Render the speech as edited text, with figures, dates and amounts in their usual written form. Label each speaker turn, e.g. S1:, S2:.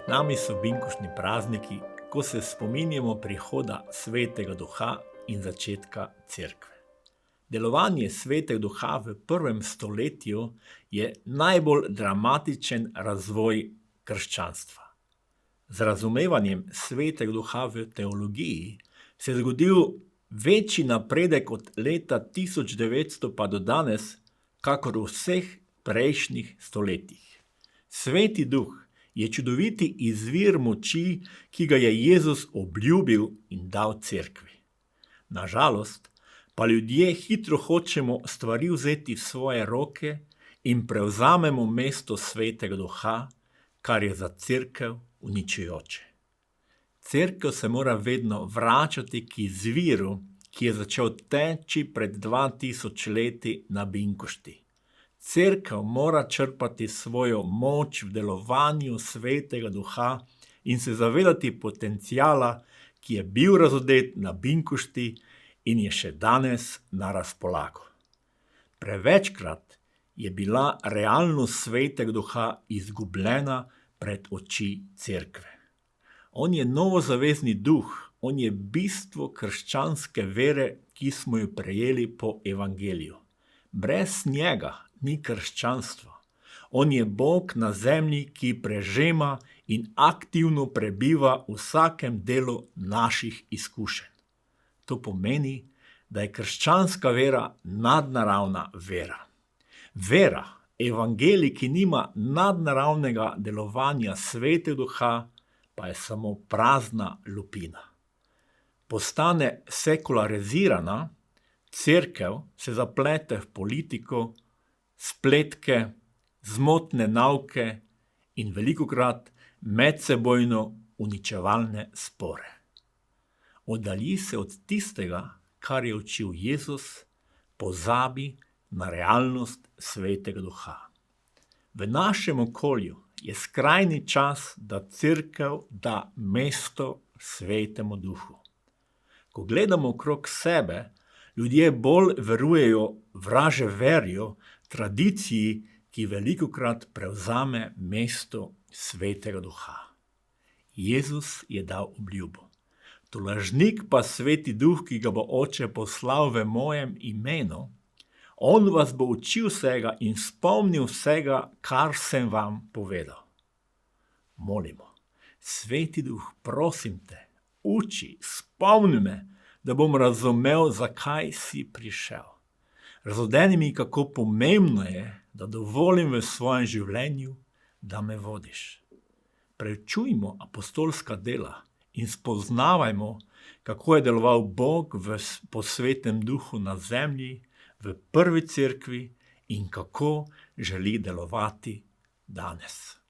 S1: Pred nami so binkoštni prazniki, ko se spominjamo prihoda Svetega Duha in začetka cerkve. Delovanje Svetega Duha v prvem stoletju je najbolj dramatičen razvoj krščanstva. Z razumevanjem Svetega Duha v teologiji se je zgodil večji napredek od leta 1900 pa do danes, kakor v vseh prejšnjih stoletjih. Sveti Duh je čudoviti izvir moči, ki ga je Jezus obljubil in dal cerkvi. Na žalost pa ljudje hitro hočemo stvari vzeti v svoje roke in prevzamemo mesto Svetega Duha, kar je za cerkev uničujoče. Cerkev se mora vedno vračati k izviru, ki je začel teči pred 2000 leti na Binkošti. Cerkev mora črpati svojo moč v delovanju Svetega Duha in se zavedati potenciala, ki je bil razodet na Binkošti in je še danes na razpolago. Prevečkrat je bila realnost Svetega Duha izgubljena pred oči cerkve. On je novozavezni duh, on je bistvo krščanske vere, ki smo jo prejeli po evangeliju. Brez njega ni krščanstva. On je Bog na zemlji, ki prežema in aktivno prebiva v vsakem delu naših izkušenj. To pomeni, da je krščanska vera nadnaravna vera. Vera, evangelij, ki nima nadnaravnega delovanja Svetega Duha, pa je samo prazna lupina. Postane sekularizirana, cerkev se zaplete v politiko, spletke, zmotne nauke in velikokrat medsebojno uničevalne spore. Oddalji se od tistega, kar je učil Jezus, pozabi na realnost Svetega Duha. V našem okolju je skrajni čas, da cerkev da mesto Svetemu Duhu. Ko gledamo okrog sebe, ljudje bolj verujejo vraževerju, tradiciji, ki velikokrat prevzame mesto Svetega Duha. Jezus je dal obljubo. Tolažnik pa Sveti Duh, ki ga bo Oče poslal v mojem imenu, on vas bo učil vsega in spomnil vsega, kar sem vam povedal. Molimo, Sveti Duh, prosim te, uči, spomni me, da bom razumel, zakaj si prišel. Razodeni mi, kako pomembno je, da dovolim v svojem življenju, da me vodiš. Preučujmo apostolska dela in spoznavajmo, kako je deloval Bog po Svetem Duhu na zemlji, v prvi cerkvi in kako želi delovati danes.